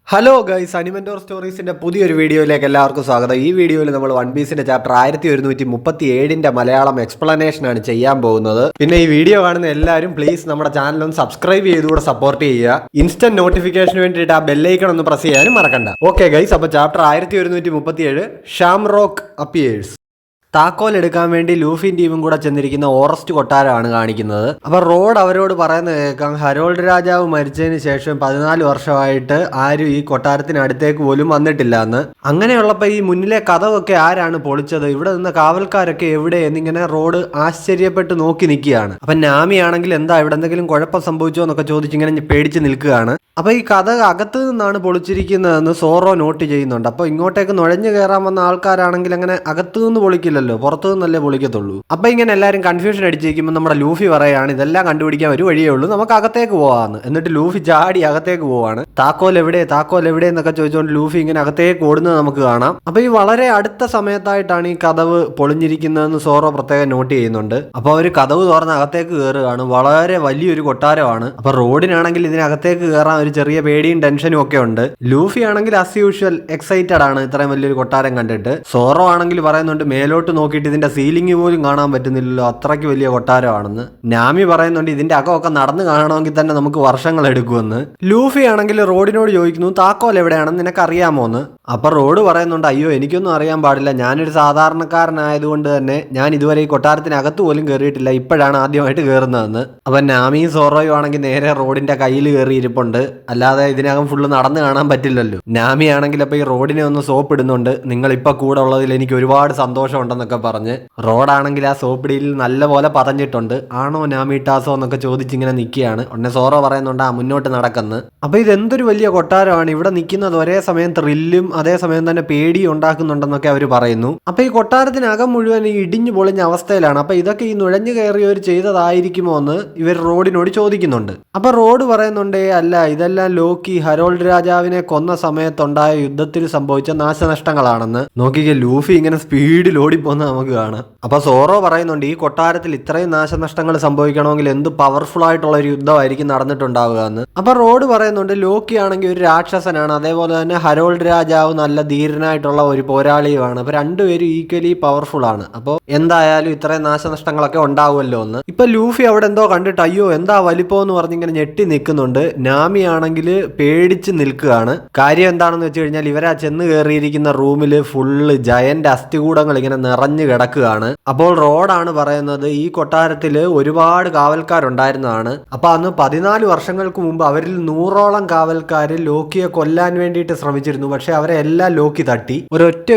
Hello guys, അനിമെന്റോർ സ്റ്റോറീസിന്റെ പുതിയൊരു വീഡിയോയിലേക്ക് എല്ലാവർക്കും സ്വാഗതം. ഈ വീഡിയോയിൽ നമ്മൾ വൺ പീസിന്റെ ചാപ്റ്റർ 1137 മലയാളം എക്സ്പ്ലനേഷൻ ആണ് ചെയ്യാൻ പോകുന്നത്. പിന്നെ ഈ വീഡിയോ കാണുന്ന എല്ലാവരും പ്ലീസ് നമ്മുടെ ചാനൽ ഒന്ന് സബ്സ്ക്രൈബ് ചെയ്തുകൂടെ സപ്പോർട്ട് ചെയ്യുക. ഇൻസ്റ്റന്റ് നോട്ടിഫിക്കേഷന് വേണ്ടിയിട്ട് ആ ബെല്ലൈക്കൺ ഒന്ന് പ്രസ് ചെയ്യാനും മറക്കണ്ട. ഓക്കെ ഗൈസ്, അപ്പോൾ ചാപ്റ്റർ 1137 ഷാംറോക്ക് അപ്പിയേഴ്സ്. താക്കോൽ എടുക്കാൻ വേണ്ടി ലൂഫിയും ടീമും കൂടെ ചെന്നിരിക്കുന്ന ഓറസ്റ്റ് കൊട്ടാരമാണ് കാണിക്കുന്നത്. അപ്പൊ റോഡ് അവരോട് പറയുന്നത് കേൾക്കാം, ഹരോൾഡ് രാജാവ് മരിച്ചതിന് ശേഷം 14 വർഷമായിട്ട് ആരും ഈ കൊട്ടാരത്തിനടുത്തേക്ക് പോലും വന്നിട്ടില്ല എന്ന്. അങ്ങനെയുള്ളപ്പോ ഈ മുന്നിലെ കഥവൊക്കെ ആരാണ് പൊളിച്ചത്, ഇവിടെ നിന്ന് കാവൽക്കാരൊക്കെ എവിടെ എന്നിങ്ങനെ റോഡ് ആശ്ചര്യപ്പെട്ട് നോക്കി നിൽക്കുകയാണ്. അപ്പൊ നാമി ആണെങ്കിൽ എന്താ ഇവിടെ എന്തെങ്കിലും കുഴപ്പം സംഭവിച്ചോ എന്നൊക്കെ ചോദിച്ചിങ്ങനെ പേടിച്ച് നിൽക്കുകയാണ്. അപ്പൊ ഈ കഥ അകത്ത് നിന്നാണ് പൊളിച്ചിരിക്കുന്നതെന്ന് സോറോ നോട്ട് ചെയ്യുന്നുണ്ട്. അപ്പൊ ഇങ്ങോട്ടേക്ക് നുഴഞ്ഞു കയറാൻ വന്ന ആൾക്കാരാണെങ്കിൽ അങ്ങനെ അകത്തു നിന്ന് പൊളിക്കില്ലല്ലോ, പുറത്തു നിന്നല്ലേ പൊളിക്കത്തുള്ളൂ. അപ്പൊ ഇങ്ങനെ എല്ലാവരും കൺഫ്യൂഷൻ അടിച്ചിരിക്കുമ്പോൾ നമ്മുടെ ലൂഫി പറയാണ്, ഇതെല്ലാം കണ്ടുപിടിക്കാൻ ഒരു വഴിയേ ഉള്ളൂ, നമുക്ക് അകത്തേക്ക് പോവാന്ന്. എന്നിട്ട് ലൂഫി ചാടി അകത്തേക്ക് പോവാണ്. താക്കോൽ എവിടെ എന്നൊക്കെ ചോദിച്ചുകൊണ്ട് ലൂഫി ഇങ്ങനെ അകത്തേക്ക് ഓടുന്നത് നമുക്ക് കാണാം. അപ്പൊ ഈ വളരെ അടുത്ത സമയത്തായിട്ടാണ് ഈ കഥവ് പൊളിഞ്ഞിരിക്കുന്നതെന്ന് സോറോ പ്രത്യേകം നോട്ട് ചെയ്യുന്നുണ്ട്. അപ്പൊ അവര് കഥവ് തുറന്ന് അകത്തേക്ക് കയറുകയാണ്. വളരെ വലിയൊരു കൊട്ടാരമാണ്. അപ്പൊ റോഡിനാണെങ്കിൽ ഇതിനകത്തേക്ക് കയറാൻ ഒരു ചെറിയ പേടിയും ടെൻഷനും ഒക്കെ ഉണ്ട്. ലൂഫി ആണെങ്കിൽ ആസ് യൂഷ്വൽ എക്സൈറ്റഡ് ആണ് ഇത്രയും വലിയൊരു കൊട്ടാരം കണ്ടിട്ട്. സോറോ ആണെങ്കിൽ പറയുന്നുണ്ട് മേലോട്ട് നോക്കിയിട്ട് ഇതിന്റെ സീലിംഗ് പോലും കാണാൻ പറ്റുന്നില്ലല്ലോ, അത്രയ്ക്ക് വലിയ കൊട്ടാരമാണെന്ന്. നാമി പറയുന്നുണ്ട് ഇതിന്റെ അകമൊക്കെ നടന്നു കാണണമെങ്കിൽ തന്നെ നമുക്ക് വർഷങ്ങൾ എടുക്കുമെന്ന്. ലൂഫി ആണെങ്കിൽ റോഡിനോട് ചോദിക്കുന്നു, താക്കോൽ എവിടെയാണെന്ന് നിനക്ക് അറിയാമോന്ന്. അപ്പൊ റോഡ് പറയുന്നുണ്ട്, അയ്യോ എനിക്കൊന്നും അറിയാൻ പാടില്ല, ഞാനൊരു സാധാരണക്കാരനായതുകൊണ്ട് തന്നെ ഞാൻ ഇതുവരെ ഈ കൊട്ടാരത്തിനകത്ത് പോലും കയറിയിട്ടില്ല, ഇപ്പോഴാണ് ആദ്യമായിട്ട് കയറുന്നതെന്ന്. അപ്പൊ നാമിയും സോറോയും ആണെങ്കിൽ നേരെ റോഡിന്റെ കയ്യിൽ കയറി ഇരിപ്പുണ്ട്, അല്ലാതെ ഇതിനകം ഫുള്ള് നടന്നു കാണാൻ പറ്റില്ലല്ലോ. നാമി ആണെങ്കിൽ അപ്പൊ ഈ റോഡിനെ ഒന്ന് സോപ്പ് ഇടുന്നുണ്ട്, നിങ്ങൾ ഇപ്പൊ കൂടെ ഉള്ളതിൽ എനിക്ക് ഒരുപാട് സന്തോഷം ഉണ്ടെന്നൊക്കെ പറഞ്ഞ്. റോഡാണെങ്കിൽ ആ സോപ്പിടിയിൽ നല്ലപോലെ പറഞ്ഞിട്ടുണ്ട്. ആണോ നാമി ടാസോ എന്നൊക്കെ ചോദിച്ചിങ്ങനെ നിൽക്കുകയാണ്. ഉടനെ സോറോ പറയുന്നുണ്ട്, ആ മുന്നോട്ട് നടക്കുന്നു. അപ്പൊ ഇതെന്തൊരു വലിയ കൊട്ടാരമാണ്, ഇവിടെ നിൽക്കുന്നത് ഒരേ സമയം ത്രില്ലും അതേസമയം തന്നെ പേടിയും ഉണ്ടാക്കുന്നുണ്ടെന്നൊക്കെ അവർ പറയുന്നു. അപ്പൊ ഈ കൊട്ടാരത്തിനകം മുഴുവൻ ഈ ഇടിഞ്ഞു പൊളിഞ്ഞ അവസ്ഥയിലാണ്. അപ്പൊ ഇതൊക്കെ ഈ നുഴഞ്ഞു കയറിയവർ ചെയ്തതായിരിക്കുമോ എന്ന് ഇവർ റോഡിനോട് ചോദിക്കുന്നുണ്ട്. അപ്പൊ റോഡ് പറയുന്നുണ്ട്, അല്ല, ഇതെല്ലാം ലോക്കി ഹരോൾഡ് രാജാവിനെ കൊന്ന സമയത്തുണ്ടായ യുദ്ധത്തിൽ സംഭവിച്ച നാശനഷ്ടങ്ങളാണെന്ന്. നോക്കിക്കേ, ലൂഫി ഇങ്ങനെ സ്പീഡിൽ ഓടിപ്പോന്ന് നമുക്ക് കാണാം. അപ്പൊ സോറോ പറയുന്നുണ്ട്, ഈ കൊട്ടാരത്തിൽ ഇത്രയും നാശനഷ്ടങ്ങൾ സംഭവിക്കണമെങ്കിൽ എന്ത് പവർഫുൾ ആയിട്ടുള്ള ഒരു യുദ്ധമായിരിക്കും നടന്നിട്ടുണ്ടാവുക എന്ന്. അപ്പൊ റോഡ് പറയുന്നുണ്ട്, ലോക്കി ആണെങ്കിൽ ഒരു രാക്ഷസനാണ്, അതേപോലെ തന്നെ ഹരോൾഡ് രാജാവ് നല്ല ധീരനായിട്ടുള്ള ഒരു പോരാളിയുമാണ്. അപ്പൊ രണ്ടുപേരും ഈക്വലി പവർഫുൾ ആണ്. അപ്പോൾ എന്തായാലും ഇത്രയും നാശനഷ്ടങ്ങളൊക്കെ ഉണ്ടാവുമല്ലോ എന്ന്. ഇപ്പൊ ലൂഫി അവിടെ എന്തോ കണ്ടിട്ട് അയ്യോ എന്താ വലിപ്പം എന്ന് പറഞ്ഞിങ്ങനെ ഞെട്ടി നിൽക്കുന്നുണ്ട്. നാമി ആണെങ്കിൽ പേടിച്ച് നിൽക്കുകയാണ്. കാര്യം എന്താണെന്ന് വെച്ച് കഴിഞ്ഞാൽ ഇവരാ ചെന്ന് കയറിയിരിക്കുന്ന റൂമിൽ ഫുള്ള് ജയന്റ് അസ്ഥികൂടങ്ങൾ ഇങ്ങനെ നിറഞ്ഞു കിടക്കുകയാണ്. അപ്പോൾ റോഡാണ് പറയുന്നത്, ഈ കൊട്ടാരത്തിൽ ഒരുപാട് കാവൽക്കാരുണ്ടായിരുന്നതാണ്. അപ്പൊ അന്ന് 14 വർഷങ്ങൾക്ക് മുമ്പ് അവരിൽ 100ഓളം കാവൽക്കാർ ലോക്കിയെ കൊല്ലാൻ വേണ്ടിയിട്ട് ശ്രമിച്ചിരുന്നു. പക്ഷെ അവരെ എല്ലാം ലോക്കി തട്ടി.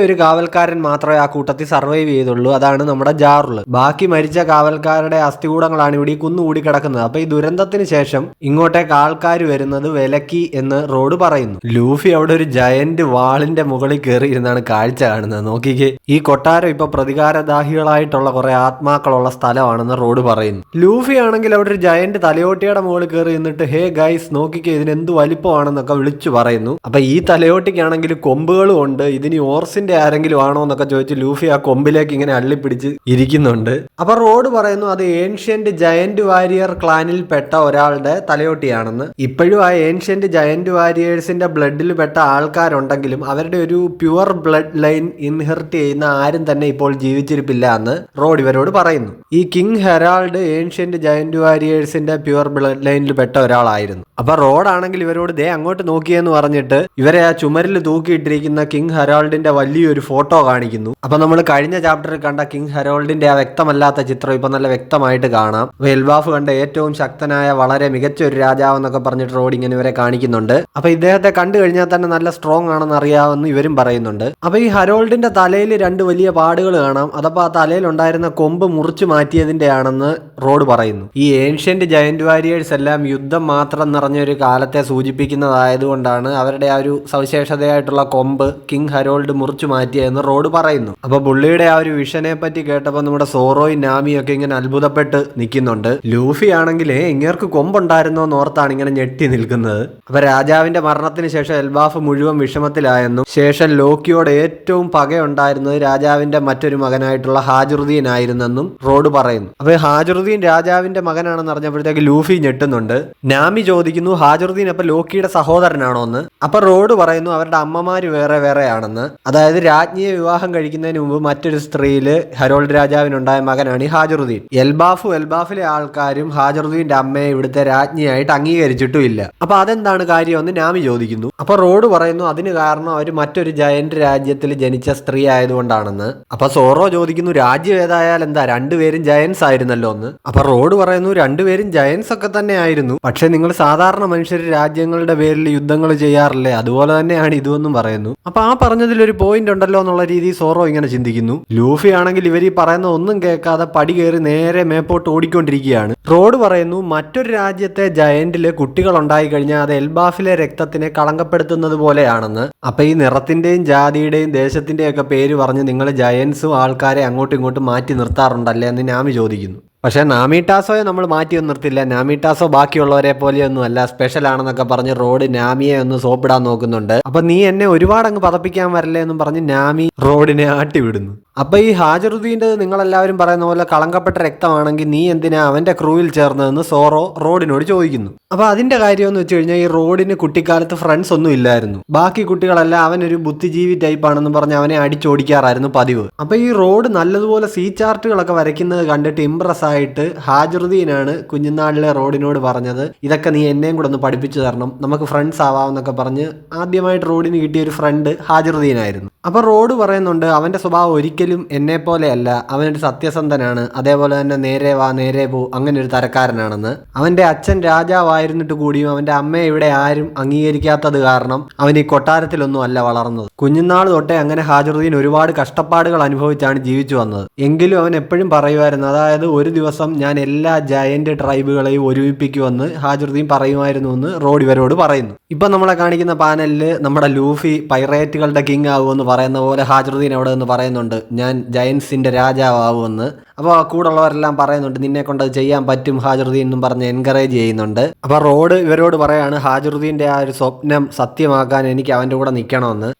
ഒരു കാവൽക്കാരൻ മാത്രമേ ആ കൂട്ടത്തിൽ സർവൈവ് ചെയ്തുള്ളൂ, അതാണ് നമ്മുടെ ജാറുൾ. ബാക്കി മരിച്ച കാവൽക്കാരുടെ അസ്ഥികൂടങ്ങളാണ് ഇവിടെ കുന്നുകൂടി കിടക്കുന്നത്. അപ്പൊ ഈ ദുരന്തത്തിന് ശേഷം ഇങ്ങോട്ടേക്ക് ആൾക്കാർ വരുന്നത് വിലക്കി എന്ന് റോഡ് പറയുന്നു. ലൂഫി അവിടെ ഒരു ജയന്റ് വാളിന്റെ മുകളിൽ കയറി ഇരുന്നാണ് കാഴ്ച കാണുന്നത്. നോക്കിക്കേ, ഈ കൊട്ടാരം ഇപ്പൊ പ്രതികാരദാഹികളായിട്ടുള്ള കുറെ ആത്മാക്കളുള്ള സ്ഥലമാണെന്ന് റോഡ് പറയുന്നു. ലൂഫി ആണെങ്കിൽ അവിടെ ഒരു ജയന്റ് തലയോട്ടിയുടെ മുകളിൽ കയറി നിന്നിട്ട് ഹേ ഗൈസ് നോക്കിക്കേ ഇതിന് എന്ത് വലിപ്പമാണെന്നൊക്കെ വിളിച്ചു പറയുന്നു. അപ്പൊ ഈ തലയോട്ടിക്കാണെങ്കിൽ കൊമ്പുകളും ഉണ്ട്, ഇതിന് ഓർസിന്റെ ആരെങ്കിലും ആണോ എന്നൊക്കെ ചോദിച്ച് ലൂഫി ആ കൊമ്പിലേക്ക് ഇങ്ങനെ അള്ളിപ്പിടിച്ച് ഇരിക്കുന്നുണ്ട്. അപ്പൊ റോഡ് പറയുന്നു അത് ഏൻഷ്യന്റ് ജയന്റ് വാരിയർ ക്ലാനിൽ പെട്ട ഒരാളുടെ തലയോട്ടിയാണെന്ന്. ഇപ്പോഴും ആ ഏൻഷ്യന്റ് ജയന്റ് വാരിയേഴ്സിന്റെ ബ്ലഡിൽ പെട്ട ആൾക്കാരുണ്ടെങ്കിലും അവരുടെ ഒരു പ്യുവർ ബ്ലഡ് ലൈൻ ഇൻഹെറിറ്റ് ചെയ്യുന്ന ആരും തന്നെ ഇപ്പോൾ ജീവിച്ചിരിപ്പില്ല എന്ന് റോഡ് ഇവരോട് പറയുന്നു. ഈ കിങ് ഹെറാൾഡ് ഏൻഷ്യന്റ് ജയന്റ് വാരിയേഴ്സിന്റെ പ്യുവർ ബ്ലഡ് ലൈനിൽ പെട്ട ഒരാളായിരുന്നു. അപ്പൊ റോഡാണെങ്കിൽ ഇവരോട് ദേ അങ്ങോട്ട് നോക്കിയെന്ന് പറഞ്ഞിട്ട് ഇവരെ ആ ചുമരിൽ തൂക്കിയിട്ടിരിക്കുന്ന കിങ് ഹെറാൾഡിന്റെ വലിയൊരു ഫോട്ടോ കാണിക്കുന്നു. അപ്പൊ നമ്മൾ കഴിഞ്ഞ ചാപ്റ്ററിൽ കണ്ട കിങ് ഹെറാൾഡിന്റെ ആ വ്യക്തമല്ലാത്ത ചിത്രം ഇപ്പൊ നല്ല വ്യക്തമായിട്ട് കാണാം. എൽബാഫ് കണ്ട ഏറ്റവും ശക്തനായ വളരെ മികച്ച ഒരു രാജാവ് എന്നൊക്കെ പറഞ്ഞിട്ട് റോഡ് ഇങ്ങനെ ഇവരെ കാണിക്കുന്നുണ്ട്. അപ്പൊ ഇദ്ദേഹത്തെ കണ്ടു കഴിഞ്ഞാൽ തന്നെ നല്ല സ്ട്രോങ് ആണെന്ന് അറിയാമെന്ന് ഇവരും പറയുന്നുണ്ട്. അപ്പൊ ഈ ഹരോൾഡിന്റെ തലയിൽ 2 വലിയ പാടുകൾ കാണാം. അതപ്പോ ആ തലയിൽ ഉണ്ടായിരുന്ന കൊമ്പ് മുറിച്ചു മാറ്റിയതിന്റെ ആണെന്ന് റോഡ് പറയുന്നു. ഈ ഏൻഷ്യന്റ് ജയന്റ് വാരിയേഴ്സ് എല്ലാം യുദ്ധം മാത്രം നിറഞ്ഞ ഒരു കാലത്തെ സൂചിപ്പിക്കുന്നതായതുകൊണ്ടാണ് അവരുടെ ആ ഒരു സവിശേഷതയായിട്ടുള്ള കൊമ്പ് കിങ് ഹരോൾഡ് മുറിച്ചു മാറ്റിയെന്ന് റോഡ് പറയുന്നു. അപ്പൊ പുള്ളിയുടെ ആ ഒരു വിഷനെ പറ്റി കേട്ടപ്പോൾ നമ്മുടെ സോറോയും നാമിയും ഒക്കെ ഇങ്ങനെ അത്ഭുതപ്പെട്ട് നിൽക്കുന്നുണ്ട്. ലൂഫി ആണെങ്കിൽ ഇങ്ങേർക്ക് കൊമ്പുണ്ടായിരുന്നോ എന്നോർത്താണ് ഇങ്ങനെ ഞെട്ടി നിൽക്കുന്നത്. അപ്പൊ രാജാവിന്റെ മരണത്തിന് ശേഷം എൽബാഫ് മുഴുവൻ വിഷമത്തിലായെന്നും ശേഷം ലോക്കിയോട് ഏറ്റവും പകയുണ്ടായിരുന്നത് രാജാവിന്റെ മറ്റൊരു മകനായിട്ടുള്ള ഹാജറുദ്ദീൻ ആയിരുന്നെന്നും റോഡ് പറയുന്നു. അപ്പൊ ഹാജറുദ്ദീൻ രാജാവിന്റെ മകനാണെന്ന് അറിഞ്ഞപ്പോഴത്തേക്ക് ലൂഫി ഞെട്ടുന്നുണ്ട്. നാമി ചോദിക്കുന്നു ഹാജറുദ്ദീൻ അപ്പൊ ലോക്കിയുടെ സഹോദരനാണോ എന്ന്. അപ്പൊ റോഡ് പറയുന്നു അവരുടെ അമ്മമാര് വേറെ വേറെ ആണെന്ന്. അതായത് രാജ്ഞിയെ വിവാഹം കഴിക്കുന്നതിന് മുമ്പ് മറ്റൊരു സ്ത്രീയില് ഹരോൾഡ് രാജാവിനുണ്ടായ മകനാണ് ഈ ഹാജറുദ്ദീൻ. എൽബാഫിലെ ആൾക്കാരും ഹാജറുദ്ദീന്റെ അമ്മയെ ഇവിടുത്തെ രാജ്ഞിയായിട്ട് അംഗീകരിച്ചിട്ടും ഇല്ല. അപ്പൊ അതെന്താണ് കാര്യമെന്ന് നാമി ചോദിക്കുന്നു. അപ്പൊ റോഡ് പറയുന്നു അതിന് കാരണം അവർ മറ്റൊരു ജയന്റ് രാജ്യത്തിൽ ജനിച്ച സ്ത്രീ ആയതുകൊണ്ടാണെന്ന്. അപ്പൊ സോറോ ചോദിക്കുന്നു രാജ്യം ഏതായാൽ എന്താ, രണ്ടുപേരും ജയൻസ് ആയിരുന്നല്ലോ എന്ന്. അപ്പൊ റോഡ് പറയുന്നു രണ്ടുപേരും ജയൻസ് ഒക്കെ തന്നെ ആയിരുന്നു, പക്ഷെ നിങ്ങൾ സാധാരണ മനുഷ്യർ രാജ്യങ്ങളുടെ പേരിൽ യുദ്ധങ്ങൾ ചെയ്യാറില്ലേ, അതുപോലെ തന്നെയാണ് ഇതുമെന്നും പറയുന്നു. അപ്പൊ ആ പറഞ്ഞതിൽ ഒരു പോയിന്റ് ഉണ്ടല്ലോ എന്നുള്ള രീതിയിൽ സോറോ ഇങ്ങനെ ചിന്തിക്കുന്നു. ലൂഫി ആണെങ്കിൽ ഇവർ ഈ പറയുന്ന ഒന്നും കേൾക്കാതെ പടി കയറി നേരെ മേപ്പോട്ട് ഓടിക്കൊണ്ടിരിക്കുകയാണ്. റോഡ് പറയുന്നു മറ്റൊരു രാജ്യത്തെ ജയന്റില് കുട്ടികൾ ഉണ്ടായി കഴിഞ്ഞാൽ അത് എൽബാഫിലെ രക്തത്തിനെ കളങ്കപ്പെടുത്തുന്നത് പോലെയാണെന്ന്. അപ്പൊ ഈ നിറത്തിന്റെയും ജാതിയുടെയും ദേശത്തിന്റെയും ഒക്കെ പേര് പറഞ്ഞ് നിങ്ങൾ ജയൻസും ആൾക്കാരെ അങ്ങോട്ടും ഇങ്ങോട്ടും മാറ്റി നിർത്താറുണ്ടല്ലേ എന്ന് നാമി ചോദിക്കുന്നു. പക്ഷെ നാമിട്ടാസോയെ നമ്മൾ മാറ്റിയൊന്നും നിർത്തില്ല. നാമിട്ടാസോ ബാക്കിയുള്ളവരെ പോലെയൊന്നും അല്ല, സ്പെഷ്യൽ ആണെന്നൊക്കെ പറഞ്ഞ് റോഡ് നാമിയെ ഒന്ന് സോപ്പിടാൻ നോക്കുന്നുണ്ട്. അപ്പൊ നീ എന്നെ ഒരുപാട് അങ്ങ് പതപ്പിക്കാൻ വരല്ലേ എന്നും പറഞ്ഞ് നാമി റോഡിനെ ആട്ടിവിടുന്നു. അപ്പൊ ഈ ഹാജറുദ്ദീൻ്റെ നിങ്ങളെല്ലാവരും പറയുന്ന പോലെ കളങ്കപ്പെട്ട രക്തമാണെങ്കിൽ നീ എന്തിനാ അവന്റെ ക്രൂവിൽ ചേർന്നതെന്ന് സോറോ റോഡിനോട് ചോദിക്കുന്നു. അപ്പൊ അതിന്റെ കാര്യം എന്ന് വെച്ച് കഴിഞ്ഞാൽ ഈ റോഡിന് കുട്ടിക്കാലത്ത് ഫ്രണ്ട്സ് ഒന്നും ഇല്ലായിരുന്നു. ബാക്കി കുട്ടികളെല്ലാം അവനൊരു ബുദ്ധിജീവി ടൈപ്പ് ആണെന്ന് പറഞ്ഞ് അവനെ അടിച്ചോടിക്കാറായിരുന്നു പതിവ്. അപ്പൊ ഈ റോഡ് നല്ലതുപോലെ സീ ചാർട്ടുകളൊക്കെ വരയ്ക്കുന്നത് കണ്ടിട്ട് ഇംപ്രസ് ആയിട്ട് ഹാജറുദ്ദീനാണ് കുഞ്ഞുനാളിലെ റോഡിനോട് പറഞ്ഞത് ഇതൊക്കെ നീ എന്നെയും കൂടെ ഒന്ന് പഠിപ്പിച്ചു തരണം, നമുക്ക് ഫ്രണ്ട്സ് ആവാമെന്നൊക്കെ പറഞ്ഞ് ആദ്യമായിട്ട് റോഡിന് കിട്ടിയ ഒരു ഫ്രണ്ട് ഹാജറുദ്ദീനായിരുന്നു. അപ്പൊ റോഡ് പറയുന്നുണ്ട് അവന്റെ സ്വഭാവം ഒരിക്കലും എന്നെ പോലെയല്ല, അവനൊരു സത്യസന്ധനാണ്, അതേപോലെ തന്നെ നേരെ വാ നേരെ പോ അങ്ങനെ ഒരു തരക്കാരനാണെന്ന്. അവന്റെ അച്ഛൻ രാജാവായിരുന്നിട്ട് കൂടിയും അവന്റെ അമ്മയെ ഇവിടെ ആരും അംഗീകരിക്കാത്തത് കാരണം അവൻ ഈ കൊട്ടാരത്തിലൊന്നും അല്ല വളർന്നത്. കുഞ്ഞുനാൾ തൊട്ടേ അങ്ങനെ ഹാജറുദ്ദീൻ ഒരുപാട് കഷ്ടപ്പാടുകൾ അനുഭവിച്ചാണ് ജീവിച്ചു വന്നത്. എങ്കിലും അവൻ എപ്പോഴും പറയുമായിരുന്നു, അതായത് ഒരു ദിവസം ഞാൻ എല്ലാ ജയന്റ് ട്രൈബുകളെയും ഒരുമിപ്പിക്കുമെന്ന് ഹാജറുദ്ദീൻ പറയുമായിരുന്നു എന്ന് റോഡ് ഇവരോട് പറയുന്നു. ഇപ്പൊ നമ്മളെ കാണിക്കുന്ന പാനലില് നമ്മുടെ ലൂഫി പൈറേറ്റുകളുടെ കിങ് ആവുമെന്ന് പറയുന്ന പോലെ ഹാജറുദ്ദീൻ അവിടെ നിന്ന് പറയുന്നുണ്ട് ഞാൻ ജയൻസിന്റെ രാജാവുമെന്ന്. അപ്പോൾ കൂടെ ഉള്ളവരെല്ലാം പറയുന്നുണ്ട് നിന്നെ കൊണ്ട് അത് ചെയ്യാൻ പറ്റും ഹാജറുദ്ദീൻ എന്നും പറഞ്ഞ് എൻകറേജ് ചെയ്യുന്നുണ്ട്. അപ്പോൾ റോഡ് ഇവരോട് പറയാണ് ഹാജറുദ്ദീന്റെ ആ ഒരു സ്വപ്നം സത്യമാക്കാൻ എനിക്ക് അവന്റെ കൂടെ നിൽക്കണമെന്ന്.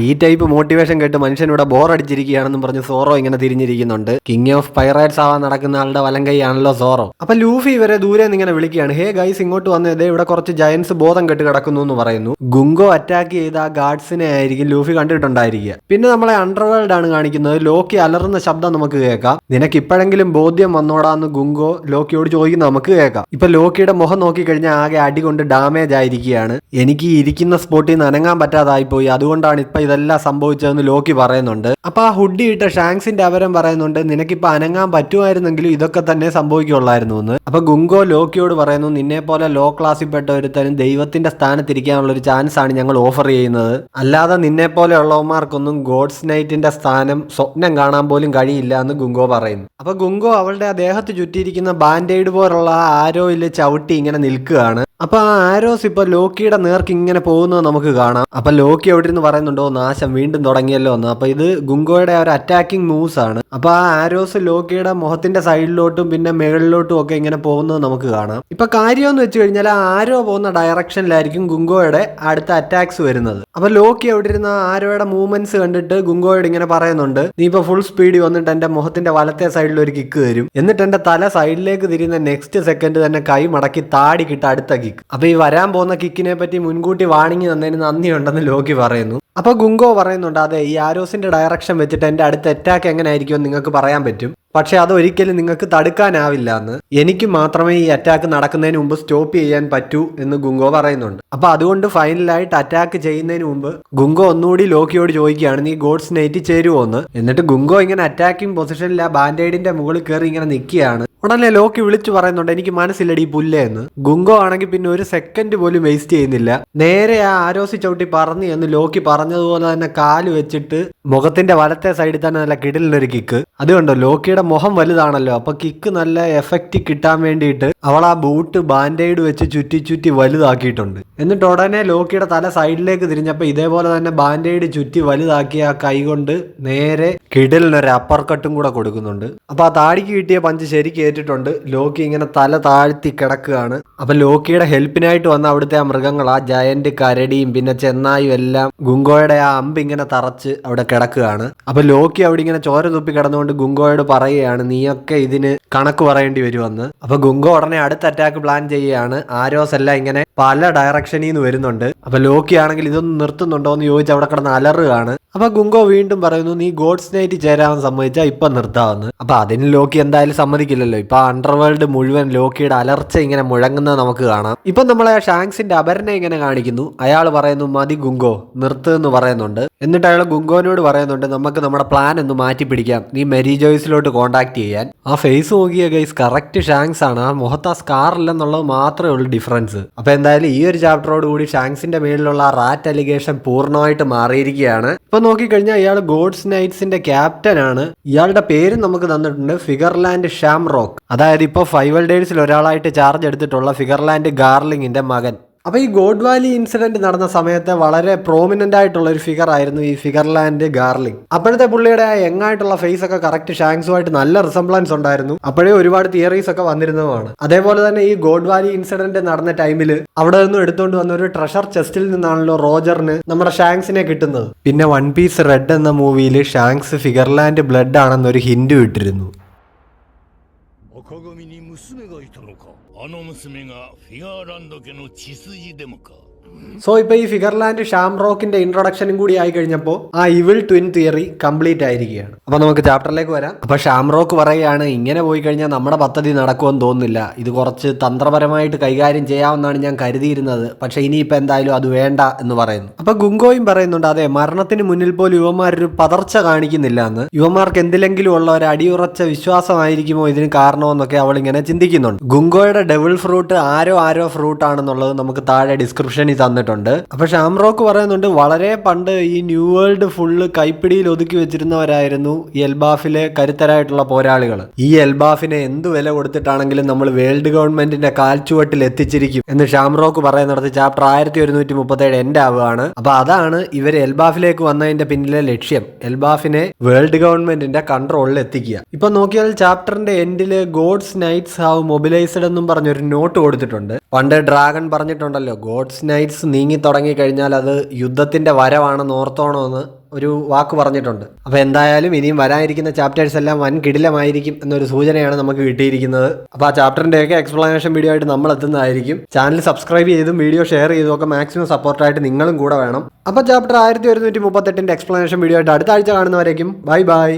ഈ ടൈപ്പ് മോട്ടിവേഷൻ കേട്ട് മനുഷ്യനിവിടെ ബോറടിച്ചിരിക്കുകയാണെന്നും പറഞ്ഞ് സോറോ ഇങ്ങനെ തിരിഞ്ഞിരിക്കുന്നുണ്ട്. കിങ് ഓഫ് പൈറേറ്റ്സ് ആവാൻ നടക്കുന്ന ആളുടെ വലങ്കൈ ആണല്ലോ സോറോ. അപ്പൊ ലൂഫി ഇവരെ ദൂരെ നിന്ന് ഇങ്ങനെ വിളിക്കുകയാണ്, ഹേ ഗൈസ് ഇങ്ങോട്ട് വന്നതേ, ഇവിടെ കുറച്ച് ജയൻസ് ബോധം കെട്ട് കിടക്കുന്നു എന്ന് പറയുന്നു. ഗുങ്കോ അറ്റാക്ക് ചെയ്ത ആ ഗാർഡ്സിനെ ആയിരിക്കും ലൂഫി കണ്ടിട്ടുണ്ടായിരിക്കുക. പിന്നെ നമ്മളെ അണ്ടർവേൾഡ് ആണ് കാണിക്കുന്നത്. ലോക്കി അലറുന്ന ശബ്ദം നമുക്ക് കേൾക്കാം. നിനക്ക് ഇപ്പോഴെങ്കിലും ബോധ്യം വന്നോടാന്ന് ഗുങ്കോ ലോക്കിയോട് ചോദിക്കുന്ന നമുക്ക് കേൾക്കാം. ഇപ്പൊ ലോക്കിയുടെ മുഖം നോക്കിക്കഴിഞ്ഞാൽ ആകെ അടി കൊണ്ട് ഡാമേജ് ആയിരിക്കുകയാണ്. എനിക്ക് ഈ ഇരിക്കുന്ന സ്പോട്ടിൽ നിന്ന് അനങ്ങാൻ പറ്റാതായി പോയി, അതുകൊണ്ടാണ് ഇപ്പൊ ഇതെല്ലാം സംഭവിച്ചതെന്ന് ലോക്കി പറയുന്നുണ്ട്. അപ്പൊ ആ ഹുഡി ഇട്ട ഷാങ്സിന്റെ അവരം പറയുന്നുണ്ട് നിനക്കിപ്പോ അനങ്ങാൻ പറ്റുമായിരുന്നെങ്കിലും ഇതൊക്കെ തന്നെ സംഭവിക്കുള്ളായിരുന്നു എന്ന്. അപ്പൊ ഗുങ്കോ ലോക്കിയോട് പറയുന്നു നിന്നെ പോലെ ലോ ക്ലാസ്സിൽപ്പെട്ട ഒരുത്തനും ദൈവത്തിന്റെ സ്ഥാനത്തിരിക്കാനുള്ള ഒരു ചാൻസ് ആണ് ഞങ്ങൾ ഓഫർ ചെയ്യുന്നത്, അല്ലാതെ നിന്നെ പോലെ ഉള്ളവന്മാർക്കൊന്നും ഗോഡ്സ് നൈറ്റിന്റെ സ്ഥാനം സ്വപ്നം കാണാൻ പോലും കഴിയില്ല എന്ന് ഗുങ്കോ പറയുന്നു. അപ്പൊ ഗുങ്കോ അവളുടെ ആ ദേഹത്ത് ചുറ്റിയിരിക്കുന്ന ബാൻഡേഡ് പോലുള്ള ആരോയിൽ ചവിട്ടി ഇങ്ങനെ നിൽക്കുകയാണ്. അപ്പൊ ആ ആരോസ് ഇപ്പൊ ലോക്കിയുടെ നേർക്ക് ഇങ്ങനെ പോകുന്നത് നമുക്ക് കാണാം. അപ്പൊ ലോക്കി അവിടെ ഇരുന്ന് പറയുന്നുണ്ടോ നാശം വീണ്ടും തുടങ്ങിയല്ലോ എന്ന്. അപ്പൊ ഇത് ഗുങ്കോയുടെ ഒരു അറ്റാക്കിംഗ് മൂവ്സ് ആണ്. അപ്പൊ ആ ആരോസ് ലോക്കിയുടെ മുഖത്തിന്റെ സൈഡിലോട്ടും പിന്നെ മുകളിലോട്ടും ഒക്കെ ഇങ്ങനെ പോകുന്നത് നമുക്ക് കാണാം. ഇപ്പൊ കാര്യമെന്ന് വെച്ച് കഴിഞ്ഞാൽ ആ ആരോ പോകുന്ന ഡയറക്ഷനിലായിരിക്കും ഗുങ്കോയുടെ അടുത്ത അറ്റാക്സ് വരുന്നത്. അപ്പൊ ലോക്കി അവിടെ ഇരുന്ന ആരോയുടെ മൂവ്മെന്റ്സ് കണ്ടിട്ട് ഗുങ്കോയോട് ഇങ്ങനെ പറയുന്നുണ്ട് നീ ഇപ്പൊ ഫുൾ സ്പീഡിൽ വന്നിട്ട് എന്റെ മുഖത്തിന്റെ വലത്തെ സൈഡിൽ ഒരു കിക്ക് തരും, എന്നിട്ട് എന്റെ തല സൈഡിലേക്ക് തിരിയുന്ന നെക്സ്റ്റ് സെക്കൻഡ് തന്നെ കൈ മടക്കി താടി കിട്ട അടുത്ത കിക്ക്. അപ്പൊ ഈ വരാൻ പോകുന്ന കിക്കിനെ പറ്റി മുൻകൂട്ടി വാണിങ്ങി തന്നതിന് നന്ദിയുണ്ടെന്ന് ലോക്കി പറയുന്നു. അപ്പൊ ഗുങ്കോ പറയുന്നുണ്ട് അതെ ഈ ആരോസിന്റെ ഡയറക്ഷൻ വെച്ചിട്ട് എന്റെ അടുത്ത അറ്റാക്ക് എങ്ങനെ ആയിരിക്കും നിങ്ങൾക്ക് പറയാൻ പറ്റും, പക്ഷെ അതൊരിക്കലും നിങ്ങൾക്ക് തടുക്കാനാവില്ല എന്ന്. എനിക്ക് മാത്രമേ ഈ അറ്റാക്ക് നടക്കുന്നതിന് മുമ്പ് സ്റ്റോപ്പ് ചെയ്യാൻ പറ്റൂ എന്ന് ഗുങ്കോ പറയുന്നുണ്ട്. അപ്പൊ അതുകൊണ്ട് ഫൈനലായിട്ട് അറ്റാക്ക് ചെയ്യുന്നതിന് മുമ്പ് ഗുങ്കോ ഒന്നുകൂടി ലോക്കിയോട് ചോദിക്കുകയാണ് നീ ഗോഡ്സ് നൈറ്റ് ചേരുവോ എന്ന്. എന്നിട്ട് ഗുങ്കോ ഇങ്ങനെ അറ്റാക്കിംഗ് പൊസിഷനിൽ ആ ബാൻഡേഡിന്റെ മുകളിൽ കയറി ഇങ്ങനെ നിൽക്കുകയാണ്. ഉടനെ ലോക്കി വിളിച്ചു പറയുന്നുണ്ട് എനിക്ക് മനസ്സില്ലടി പുല്ലേ എന്ന്. ഗുങ്കോ ആണെങ്കിൽ പിന്നെ ഒരു സെക്കൻഡ് പോലും വേസ്റ്റ് ചെയ്യുന്നില്ല, നേരെ ആ ആരോസി ചവിട്ടി പറന്നു എന്ന് ലോക്കി പറഞ്ഞതുപോലെ തന്നെ കാല് വെച്ചിട്ട് മുഖത്തിന്റെ വലത്തെ സൈഡിൽ തന്നെ നല്ല കിടിലൊരു കിക്ക്. അതുകൊണ്ടോ ലോക്കിയുടെ ലോക്കിയുടെ മുഖം വലുതാണല്ലോ, അപ്പൊ കിക്ക് നല്ല എഫക്റ്റ് കിട്ടാൻ വേണ്ടിയിട്ട് അവൾ ആ ബൂട്ട് ബാൻഡേഡ് വെച്ച് ചുറ്റി ചുറ്റി വലുതാക്കിയിട്ടുണ്ട്. എന്നിട്ട് ഉടനെ ലോക്കിയുടെ തല സൈഡിലേക്ക് തിരിഞ്ഞപ്പോൾ ഇതേപോലെ തന്നെ ബാൻഡേഡ് ചുറ്റി വലുതാക്കി ആ കൈ കൊണ്ട് നേരെ കിടലിനൊരു അപ്പർ കട്ടും കൂടെ കൊടുക്കുന്നുണ്ട്. അപ്പൊ ആ താടിക്ക് കിട്ടിയ പഞ്ച് ശരിക്കും ഏറ്റിട്ടുണ്ട്. ലോക്കി ഇങ്ങനെ തല താഴ്ത്തി കിടക്കുകയാണ്. അപ്പൊ ലോക്കിയുടെ ഹെൽപ്പിനായിട്ട് വന്ന അവിടുത്തെ ആ മൃഗങ്ങൾ, ആ ജയന്റ് കരടിയും പിന്നെ ചെന്നായും എല്ലാം ഗുങ്കോയുടെ ആ അമ്പ് ഇങ്ങനെ തറച്ച് അവിടെ കിടക്കുകയാണ്. അപ്പൊ ലോക്കി അവിടെ ഇങ്ങനെ ചോര തുപ്പി കിടന്നുകൊണ്ട് ഗുങ്കോയോട് പറയുകയാണ്, നീയൊക്കെ ഇതിന് കണക്ക് പറയേണ്ടി വരുമെന്ന്. അപ്പൊ ഗുങ്കോ ഉടനെ അടുത്ത അറ്റാക്ക് പ്ലാൻ ചെയ്യുകയാണ്. ആരോസ് എല്ലാം ഇങ്ങനെ പല ഡയറക്ഷനിൽ നിന്ന് വരുന്നുണ്ട്. അപ്പൊ ലോക്കി ആണെങ്കിൽ ഇതൊന്നും നിർത്തുന്നുണ്ടോ എന്ന് ചോദിച്ച് അവിടെ കിടന്ന് അലറുകയാണ്. അപ്പൊ ഗുങ്കോ വീണ്ടും പറയുന്നു, നീ ഗോഡ്സ് നൈറ്റ് ചേരാൻ സമ്മതിച്ചാൽ ഇപ്പൊ നിർത്താമെന്ന്. അപ്പൊ അതിന് ലോക്കി എന്തായാലും സമ്മതിക്കില്ലല്ലോ. ഇപ്പൊ അണ്ടർവേൾഡ് മുഴുവൻ ലോക്കിയുടെ അലർച്ച ഇങ്ങനെ മുഴങ്ങുന്നത് നമുക്ക് കാണാം. ഇപ്പൊ നമ്മളെ ഷാങ്സിന്റെ അപരനെ ഇങ്ങനെ കാണിക്കുന്നു. അയാൾ പറയുന്നു, മതി ഗുങ്കോ നിർത്ത് എന്ന് പറയുന്നുണ്ട്. എന്നിട്ട് അയാൾ ഗുങ്കോനോട് പറയുന്നുണ്ട്, നമുക്ക് നമ്മുടെ പ്ലാൻ ഒന്ന് മാറ്റി പിടിക്കാം, നീ മെരി ജോയ്സിലോട്ട് കോണ്ടാക്ട് ചെയ്യാൻ. ആ ഫേസ് നോക്കിയ ഗൈസ് കറക്റ്റ് ഷാങ്സ് ആണ്. ആ മുഖത്ത് ആ സ്കാർ ഇല്ലെന്നുള്ളത് മാത്രമേ ഉള്ളൂ ഡിഫറൻസ്. അപ്പൊ എന്തായാലും ഈ ഒരു ചാപ്റ്ററോട് കൂടി ഷാങ്സിന്റെ മേലിലുള്ള ആ റാറ്റ് അലിഗേഷൻ പൂർണ്ണമായിട്ട് മാറിയിരിക്കുകയാണ്. ഇപ്പൊ നോക്കിക്കഴിഞ്ഞാൽ ഇയാൾ ഗോഡ്സ് നൈറ്റ്സിന്റെ ക്യാപ്റ്റൻ ആണ്. ഇയാളുടെ പേര് നമുക്ക് തന്നിട്ടുണ്ട്, ഫിഗർലാൻഡ് ഷാംറോക്ക്. അതായത് ഇപ്പൊ 5 എൽഡേഴ്സിൽ ഒരാളായിട്ട് ചാർജ് എടുത്തിട്ടുള്ള ഫിഗർലാൻഡ് ഗാർലിങ്ങിന്റെ മകൻ. അപ്പൊ ഈ ഗോഡ് വാലി ഇൻസിഡന്റ് നടന്ന സമയത്ത് വളരെ പ്രോമിനന്റ് ആയിട്ടുള്ള ഒരു ഫിഗർ ആയിരുന്നു ഈ ഫിഗർലാൻഡ് ഗാർലിംഗ്. അപ്പോഴത്തെ പുള്ളിയുടെ ആ യങ് ആയിട്ടുള്ള ഫേസ് ഒക്കെ കറക്റ്റ് ഷാങ്സുമായിട്ട് നല്ല റിസംബ്ലൻസ് ഉണ്ടായിരുന്നു. അപ്പോഴേ ഒരുപാട് തിയറീസ് ഒക്കെ വന്നിരുന്നതുമാണ്. അതേപോലെ തന്നെ ഈ ഗോഡ് വാലി ഇൻസിഡന്റ് നടന്ന ടൈമിൽ അവിടെ നിന്നും എടുത്തുകൊണ്ട് വന്ന ഒരു ട്രഷർ ചെസ്റ്റിൽ നിന്നാണല്ലോ റോജറിന് നമ്മുടെ ഷാങ്സിനെ കിട്ടുന്നത്. പിന്നെ വൺ പീസ് റെഡ് എന്ന മൂവിയിൽ ഷാങ്സ് ഫിഗർലാൻഡ് ബ്ലഡ് ആണെന്നൊരു ഹിന്റ് ഇട്ടിരുന്നു. あの娘がフィガーランド家の血筋でもか。 സോ ഇപ്പൊ ഈ ഫിഗർലാൻഡ് ഷാംറോക്കിന്റെ ഇൻട്രൊഡക്ഷനും കൂടി ആയി കഴിഞ്ഞപ്പോൾ ആ ഇവിൾ ട്വിൻ തിയറി കംപ്ലീറ്റ് ആയിരിക്കുകയാണ്. അപ്പൊ നമുക്ക് ചാപ്റ്ററിലേക്ക് വരാം. അപ്പൊ ഷാംറോക്ക് പറയുകയാണ്, ഇങ്ങനെ പോയി കഴിഞ്ഞാൽ നമ്മുടെ പദ്ധതി നടക്കുമെന്ന് തോന്നുന്നില്ല, ഇത് കുറച്ച് തന്ത്രപരമായിട്ട് കൈകാര്യം ചെയ്യാമെന്നാണ് ഞാൻ കരുതിയിരുന്നത്, പക്ഷെ ഇനിയിപ്പോ എന്തായാലും അത് വേണ്ട എന്ന് പറയുന്നു. അപ്പൊ ഗുങ്കോയും പറയുന്നുണ്ട്, അതെ മരണത്തിന് മുന്നിൽ പോലും യുവമാരൊരു പതർച്ച കാണിക്കുന്നില്ല എന്ന്. യുവമാർക്ക് എന്തിലെങ്കിലും ഉള്ള ഒരു അടിയുറച്ച വിശ്വാസമായിരിക്കുമോ ഇതിന് കാരണമെന്നൊക്കെ അവൾ ഇങ്ങനെ ചിന്തിക്കുന്നുണ്ട്. ഗുങ്കോയുടെ ഡെവിൾ ഫ്രൂട്ട് ആരോ ഫ്രൂട്ട് ആണെന്നുള്ളത് നമുക്ക് താഴെ ഡിസ്ക്രിപ്ഷനിൽ തന്നിട്ടുണ്ട്. അപ്പൊ ഷാംറോക്ക് പറയുന്നുണ്ട്, വളരെ പണ്ട് ഈ ന്യൂ വേൾഡ് ഫുള്ള് കൈപ്പിടിയിൽ ഒതുക്കി വെച്ചിരുന്നവരായിരുന്നു ഈ എൽബാഫിലെ കരുത്തരായിട്ടുള്ള പോരാളികൾ. ഈ എൽബാഫിനെ എന്ത് വില കൊടുത്തിട്ടാണെങ്കിലും നമ്മൾ വേൾഡ് ഗവൺമെന്റിന്റെ കാൽച്ചുവട്ടിൽ എത്തിച്ചിരിക്കും എന്ന് ഷാംറോക്ക് പറയുന്നിടത്ത് ചാപ്റ്റർ 1137 എൻഡ് ആവുകയാണ്. അപ്പൊ അതാണ് ഇവർ എൽബാഫിലേക്ക് വന്നതിന്റെ പിന്നിലെ ലക്ഷ്യം, എൽബാഫിനെ വേൾഡ് ഗവൺമെന്റിന്റെ കൺട്രോളിൽ എത്തിക്കുക. ഇപ്പൊ നോക്കിയാൽ ചാപ്റ്ററിന്റെ എൻഡില് ഗോഡ്സ് നൈറ്റ്സ് ഹാവ് മൊബിലൈസ്ഡ് എന്നും പറഞ്ഞൊരു നോട്ട് കൊടുത്തിട്ടുണ്ട്. പണ്ട് ഡ്രാഗൺ പറഞ്ഞിട്ടുണ്ടല്ലോ, ഗോഡ്സ് നൈറ്റ്സ് നീങ്ങി തുടങ്ങി കഴിഞ്ഞാൽ അത് യുദ്ധത്തിന്റെ വരവാണെന്ന് ഓർത്തോണമെന്ന് ഒരു വാക്ക് പറഞ്ഞിട്ടുണ്ട്. അപ്പൊ എന്തായാലും ഇനിയും വരാനിരിക്കുന്ന ചാപ്റ്റേഴ്സ് എല്ലാം വൻ കിടിലമായിരിക്കും എന്നൊരു സൂചനയാണ് നമുക്ക് കിട്ടിയിരിക്കുന്നത്. അപ്പൊ ആ ചാപ്റ്ററിന്റെയൊക്കെ എക്സ്പ്ലനേഷൻ വീഡിയോ ആയിട്ട് നമ്മൾ എത്തുന്നതായിരിക്കും. ചാനൽ സബ്സ്ക്രൈബ് ചെയ്തും വീഡിയോ ഷെയർ ചെയ്തും ഒക്കെ മാക്സിമം സപ്പോർട്ടായിട്ട് നിങ്ങളും കൂടെ വേണം. അപ്പൊ ചാപ്റ്റർ 1138 എക്സ്പ്ലനേഷൻ വീഡിയോ ആയിട്ട് അടുത്ത ആഴ്ച കാണുന്നവരേക്കും ബൈ ബൈ.